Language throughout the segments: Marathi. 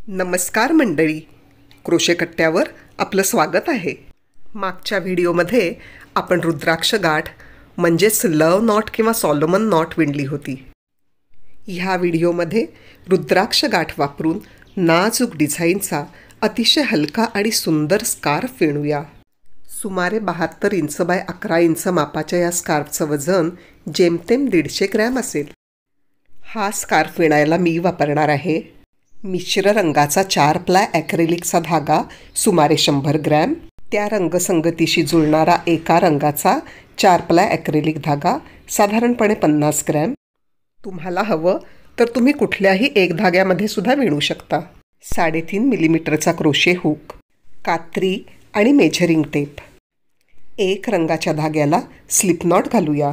नमस्कार मंडळी, क्रोशे कट्ट्यावर आपलं स्वागत आहे. मागच्या व्हिडिओमध्ये आपण रुद्राक्ष गाठ म्हणजेच लव नॉट किंवा सॉलोमन नॉट विणली होती. ह्या व्हिडिओमध्ये रुद्राक्ष गाठ वापरून नाजूक डिझाईनचा अतिशय हलका आणि सुंदर स्कार्फ विणूया. सुमारे 72 इंच बाय 11 इंच मापाच्या या स्कार्फचं वजन जेमतेम 150 ग्रॅम असेल. हा स्कार्फ विणायला मी वापरणार आहे मिश्र रंगाचा 4 प्लाय ॲक्रेलिकचा धागा सुमारे 100 ग्रॅम, त्या रंगसंगतीशी जुळणारा एका रंगाचा 4 प्लाय ॲक्रेलिक धागा साधारणपणे 50 ग्रॅम. तुम्हाला हवं तर तुम्ही कुठल्याही एक धाग्यामध्ये सुद्धा विणू शकता. 3.5 मिलीमीटरचा क्रोशे हुक, कात्री आणि मेजरिंग टेप. एक रंगाच्या धाग्याला स्लिप नॉट घालूया.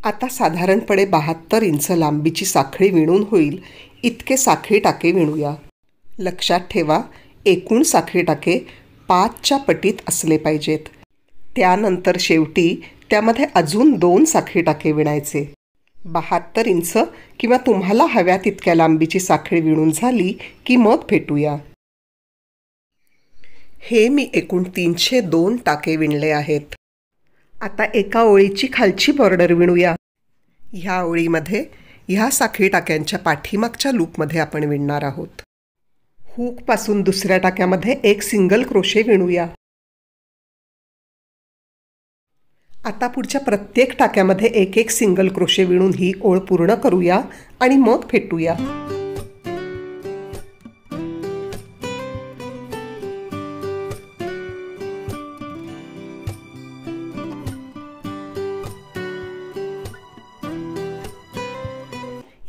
आता साधारणपणे 72 इंच लांबीची साखळी विणून होईल इतके साखळी टाके विणूया. लक्षात ठेवा, एकूण साखळी टाके 5च्या पटीत असले पाहिजेत. त्यानंतर शेवटी त्यामध्ये अजून 2 साखळी टाके विणायचे. 72 इंच किंवा तुम्हाला हव्या तितक्या लांबीची साखळी विणून झाली की मग भेटूया. हे मी एकूण 302 टाके विणले आहेत. आता एका ओळीची खालची बॉर्डर विणूया. ह्या ओळीमध्ये ह्या साखळी टाक्यांच्या पाठीमागच्या लूपमध्ये आपण विणणार आहोत. हुकपासून दुसऱ्या टाक्यामध्ये एक सिंगल क्रोशे विणूया. आता पुढच्या प्रत्येक टाक्यामध्ये एक एक सिंगल क्रोशे विणून ही ओळ पूर्ण करूया आणि मग फेटूया.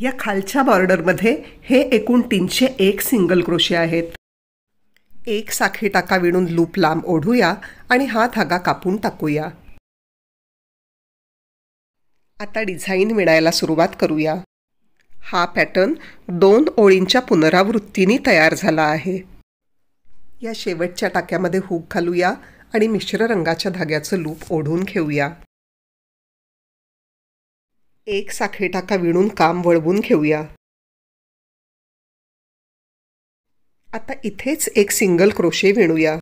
या खालच्या बॉर्डरमध्ये हे एकूण 301 सिंगल क्रोशे आहेत. एक साखळी टाका विणून लूप लांब ओढूया आणि हा धागा कापून टाकूया. आता डिझाईन विणायला सुरुवात करूया. हा पॅटर्न 2 ओळींच्या पुनरावृत्तीने तयार झाला आहे. या शेवटच्या टाक्यामध्ये हुक घालूया आणि मिश्र रंगाच्या धाग्याचं लूप ओढून घेऊया. एक साखळी टाका विणून काम वळवून घेऊया. आता इथेच एक सिंगल क्रोशे विणूया.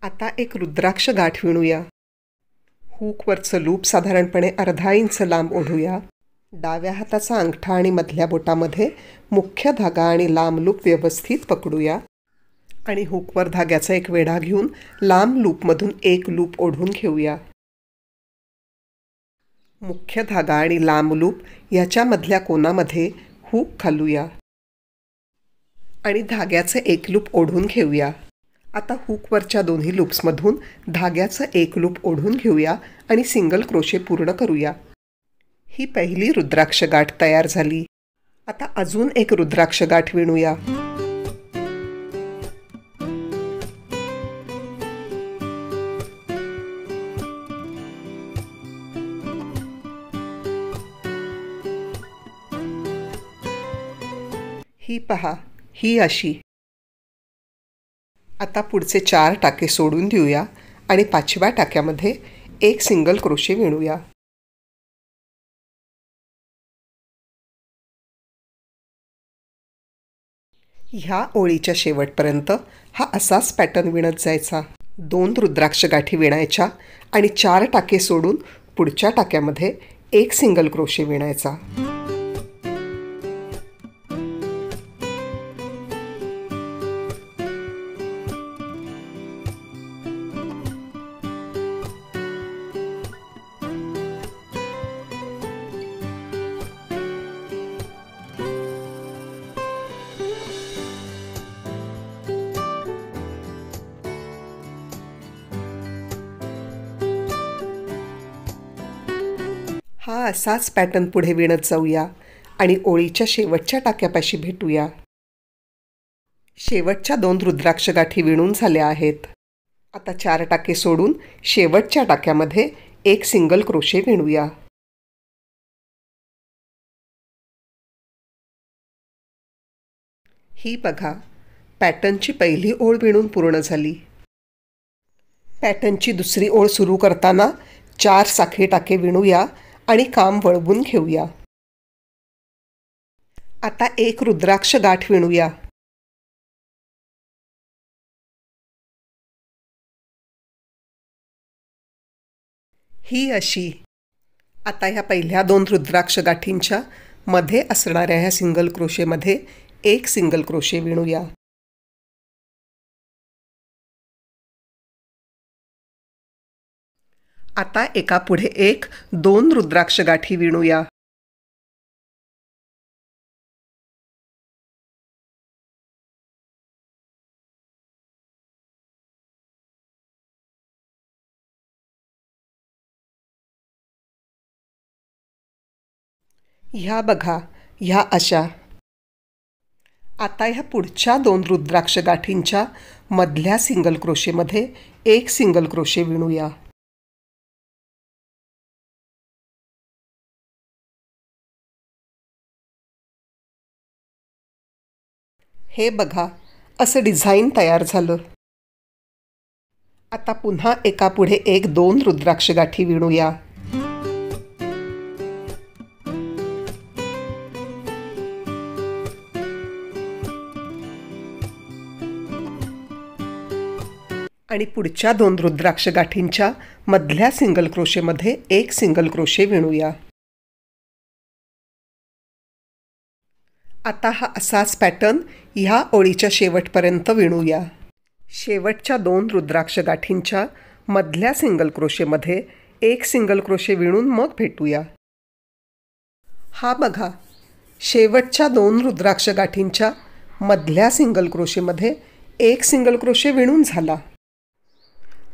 आता एक रुद्राक्ष गाठ विणूया. हुकवरचं लूप साधारणपणे अर्धा इंच लांब ओढूया. डाव्या हाताचा अंगठा आणि मधल्या बोटामध्ये मुख्य धागा आणि लांब लूप व्यवस्थित पकडूया आणि हुकवर धाग्याचा एक वेढा घेऊन लांब लूपमधून एक लूप ओढून घेऊया. मुख्य धागा आणि लांब लूप याच्या मधल्या कोनामध्ये हुक घालूया आणि धाग्याचं एक लूप ओढून घेऊया. आता हुकवरच्या दोन्ही लूप्समधून धाग्याचं एक लूप ओढून घेऊया आणि सिंगल क्रोशे पूर्ण करूया. ही पहिली रुद्राक्ष गाठ तयार झाली. आता अजून एक रुद्राक्ष गाठ विणूया. ही पहा, ही अशी. आता पुढचे 4 टाके सोडून देऊया आणि 5व्या टाक्यामध्ये एक सिंगल क्रोशे विणूया. ह्या ओळीच्या शेवटपर्यंत हा असाच पॅटर्न विणत जायचा. 2 रुद्राक्ष गाठी विणायच्या आणि 4 टाके सोडून पुढच्या टाक्यामध्ये एक सिंगल क्रोशे विणायचा. हा असाच पॅटर्न पुढे विणत जाऊया आणि ओळीच्या शेवटच्या टाक्यापाशी भेटूया. शेवटच्या 2 रुद्राक्ष गाठी विणून झाल्या आहेत. आता 4 टाके सोडून शेवटच्या टाक्यामध्ये एक सिंगल क्रोशे विणूया. ही बघा, पॅटर्नची पहिली ओळ विणून पूर्ण झाली. पॅटर्नची दुसरी ओळ सुरू करताना 4 साखळी टाके विणूया आणि काम वळवून घेऊया. आता एक रुद्राक्ष गाठ विणूया. ही अशी. आता ह्या पहिल्या 2 रुद्राक्ष गाठींच्या मध्ये असणाऱ्या ह्या सिंगल क्रोशेमध्ये एक सिंगल क्रोशे विणूया. आता एका पुढे एक 2 रुद्राक्ष गाठी विणूया. ह्या बघा, ह्या अशा. आता ह्या पुढच्या 2 रुद्राक्ष गाठींच्या मधल्या सिंगल क्रोशेमध्ये एक सिंगल क्रोशे विणूया. हे बघा, असं डिझाईन तयार झालं. आता पुन्हा एका पुढे एक 2 रुद्राक्ष गाठी विणूया. आणि पुढच्या 2 रुद्राक्ष गाठींच्या मधल्या सिंगल क्रोशेमध्ये एक सिंगल क्रोशे विणूया. आता हा असाच पॅटर्न ह्या ओळीच्या शेवटपर्यंत विणूया. शेवटच्या 2 रुद्राक्ष गाठींच्या मधल्या सिंगल क्रोशेमध्ये एक सिंगल क्रोशे विणून मग भेटूया. हा बघा, शेवटच्या 2 रुद्राक्ष गाठींच्या मधल्या सिंगल क्रोशेमध्ये एक सिंगल क्रोशे विणून झाला.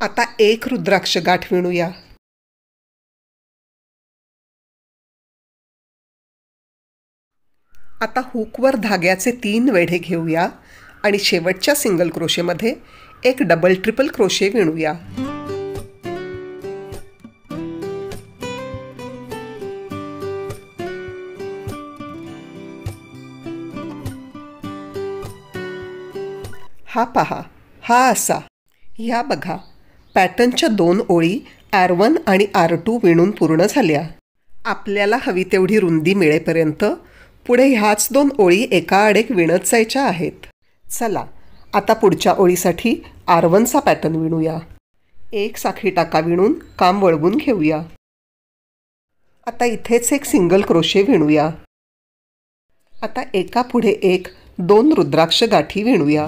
आता एक रुद्राक्ष गाठ विणूया. आता हुकवर धाग्याचे 3 वेढे घेऊया आणि शेवटच्या सिंगल क्रोशेमध्ये एक डबल ट्रिपल क्रोशे विणूया. हा पहा, हा असा. ह्या बघा, पॅटर्नच्या 2 ओळी R1 आणि R2 विणून पूर्ण झाल्या. आपल्याला हवी तेवढी रुंदी मिळेपर्यंत पुढे ह्याच 2 ओळी एकाआड एक विणत जायच्या आहेत. चला, आता पुढच्या ओळीसाठी R1चा पॅटर्न विणूया. एक साखळी टाका विणून काम वळवून घेऊया. आता इथेच एक सिंगल क्रोशे विणूया. आता एका पुढे एक 2 रुद्राक्ष गाठी विणूया.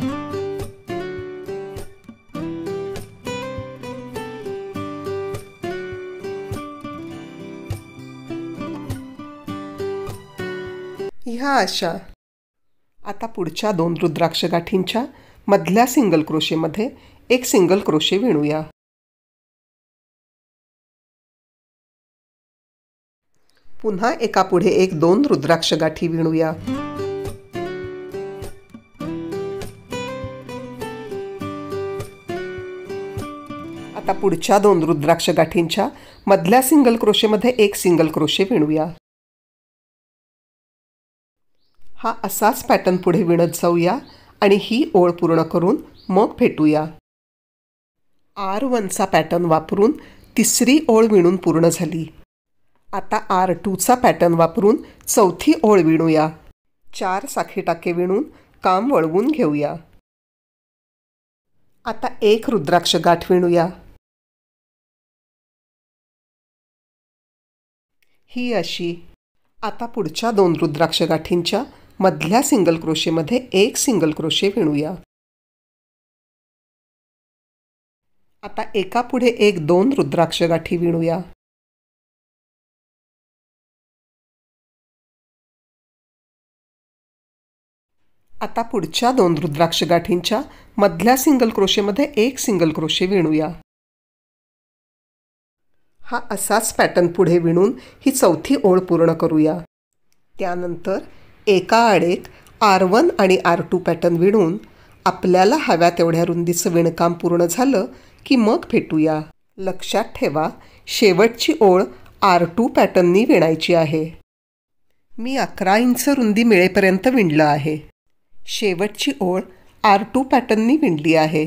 ह्या अशा. आता पुढच्या 2 रुद्राक्ष गाठींच्या मधल्या सिंगल क्रोशेमध्ये एक सिंगल क्रोशे विणूया. पुन्हा एका पुढे एक 2 रुद्राक्ष गाठी विणूया. आता पुढच्या 2 रुद्राक्ष गाठींच्या मधल्या सिंगल क्रोशेमध्ये एक सिंगल क्रोशे विणूया. हा असाच पॅटर्न पुढे विणत जाऊया आणि ही ओळ पूर्ण करून मग भेटूया. R1चा पॅटर्न वापरून तिसरी ओळ विणून पूर्ण झाली. आता R2चा पॅटर्न वापरून चौथी ओळ विणूया. 4 साखळी टाके विणून काम वळवून घेऊया. आता एक रुद्राक्ष गाठ विणूया. ही अशी. आता पुढच्या 2 रुद्राक्ष गाठींच्या मधल्या सिंगल क्रोशेमध्ये एक सिंगल क्रोशे विणूया. आता एका पुढे एक 2 रुद्राक्ष गाठी विणूया. आता पुढच्या 2 रुद्राक्ष गाठींच्या मधल्या सिंगल क्रोशेमध्ये एक सिंगल क्रोशे विणूया. हा असाच पॅटर्न पुढे विणून ही चौथी ओळ पूर्ण करूया. त्यानंतर एकाआड एक R1 आणि R2 पॅटर्न विणून आपल्याला हव्या तेवढ्या रुंदीचं विणकाम पूर्ण झालं की मग भेटूया. लक्षात ठेवा, शेवटची ओळ R2 पॅटर्ननी विणायची आहे. मी 11 इंच रुंदी मिळेपर्यंत विणलं आहे. शेवटची ओळ R2 पॅटर्ननी विणली आहे.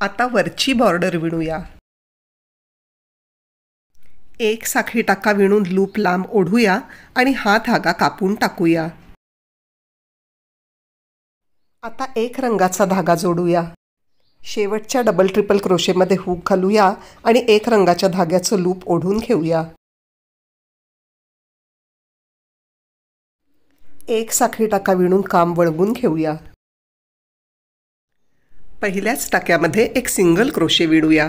आता वरची बॉर्डर विणूया. एक साखळी टाका विणून लूप लांब ओढूया आणि हा धागा कापून टाकूया. आता एक रंगाचा धागा जोडूया. शेवटच्या डबल ट्रिपल क्रोशेमध्ये हुक घालूया आणि एक रंगाच्या धाग्याचं लूप ओढून घेऊया. एक साखळी टाका विणून काम वळवून घेऊया. पहिल्याच टाक्यामध्ये एक सिंगल क्रोशे विणूया.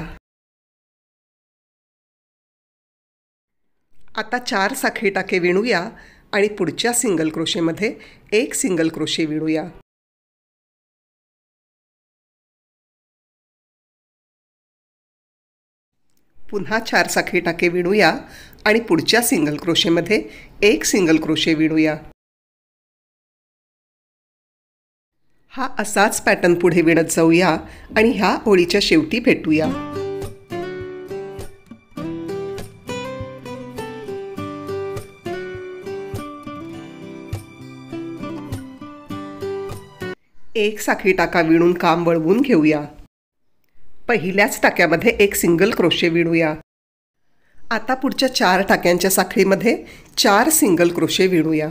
आता 4 साखळी टाके विणूया आणि पुढच्या सिंगल क्रोशेमध्ये एक सिंगल क्रोशे विणूया. पुन्हा 4 साखळी टाके विणूया आणि पुढच्या सिंगल क्रोशेमध्ये एक सिंगल क्रोशे विणूया. हा असाच पॅटर्न पुढे विणत जाऊया आणि ह्या ओळीच्या शेवटी भेटूया. एक साखळी टाका विणून काम वळवून घेऊया. पहिल्याच टाक्यामध्ये एक सिंगल क्रोशे विणूया. आता पुढच्या 4 टाक्यांच्या साखळीमध्ये 4 सिंगल क्रोशे विणूया.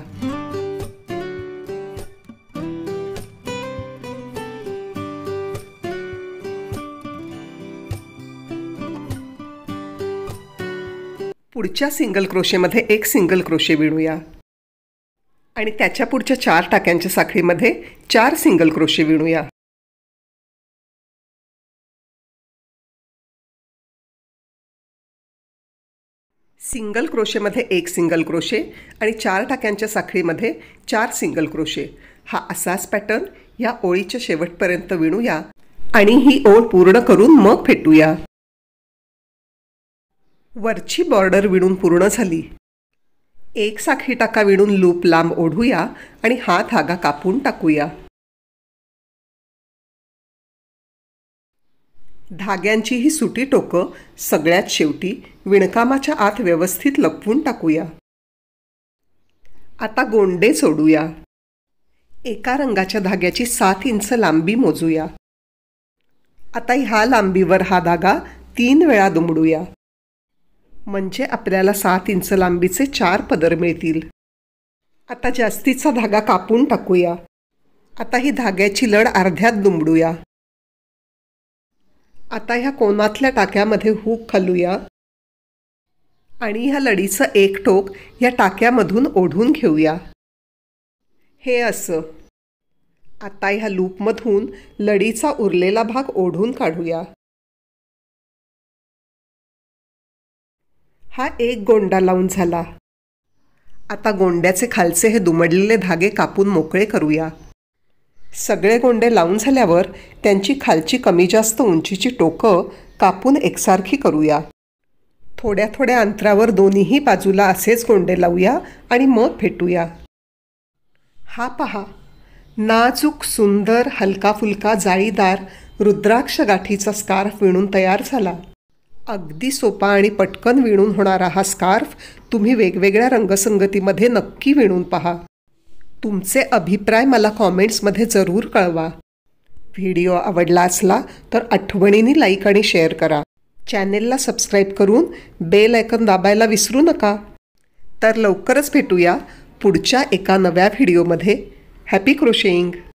पुढच्या सिंगल क्रोशेमध्ये एक सिंगल क्रोशे विणूया आणि त्याच्या पुढच्या 4 टाक्यांच्या साखळीमध्ये 4 सिंगल क्रोशे विणूया. सिंगल क्रोशेमध्ये एक सिंगल क्रोशे आणि 4 टाक्यांच्या साखळीमध्ये 4 सिंगल क्रोशे. हा असाच पॅटर्न या ओळीच्या शेवटपर्यंत विणूया आणि ही ओळ पूर्ण करून मग फेटूया. वरची बॉर्डर विणून पूर्ण झाली. एक साखळी टाका विणून लूप लांब ओढूया आणि हा धागा कापून टाकूया. धाग्यांची ही सुटी टोकं सगळ्यात शेवटी विणकामाच्या आत व्यवस्थित लपवून टाकूया. आता गोंडे जोडूया. एका रंगाच्या धाग्याची 7 इंच लांबी मोजूया. आता ह्या लांबीवर हा धागा 3 वेळा दुमडूया. म्हणजे आपल्याला 7 इंच लांबीचे 4 पदर मिळतील. आता जास्तीचा धागा कापून टाकूया. आता ही धाग्याची लढ अर्ध्यात दुमडूया. आता ह्या कोनातल्या टाक्यामध्ये हुक घालूया आणि ह्या लढीचं एक टोक या टाक्यामधून ओढून घेऊया. हे असं. आता ह्या लूपमधून लढीचा उरलेला भाग ओढून काढूया. हा एक गोंडा लावून झाला. आता गोंड्याचे खालचे हे दुमडलेले धागे कापून मोकळे करूया. सगळे गोंडे लावून झाल्यावर त्यांची खालची कमी जास्त उंचीची टोकं कापून एकसारखी करूया. थोड्या थोड्या अंतरावर दोन्हीही बाजूला असेच गोंडे लावूया आणि मग फेटूया. हा पहा, नाजूक सुंदर हलका फुलका जाळीदार रुद्राक्ष गाठीचा स्कार्फ विणून तयार झाला. अगदी सोपा आणि पटकन विणून होणारा हा स्कार्फ तुम्ही वेगवेगळ्या रंगसंगतीमध्ये नक्की विणून पहा. तुमचे अभिप्राय मला कॉमेंट्समध्ये जरूर कळवा. व्हिडिओ आवडला असला तर आठवणीने लाईक आणि शेअर करा. चॅनेलला सबस्क्राईब करून बेल आयकॉन दाबायला विसरू नका. तर लवकरच भेटूया पुढच्या एका नव्या व्हिडिओमध्ये. हॅपी क्रोशेइंग.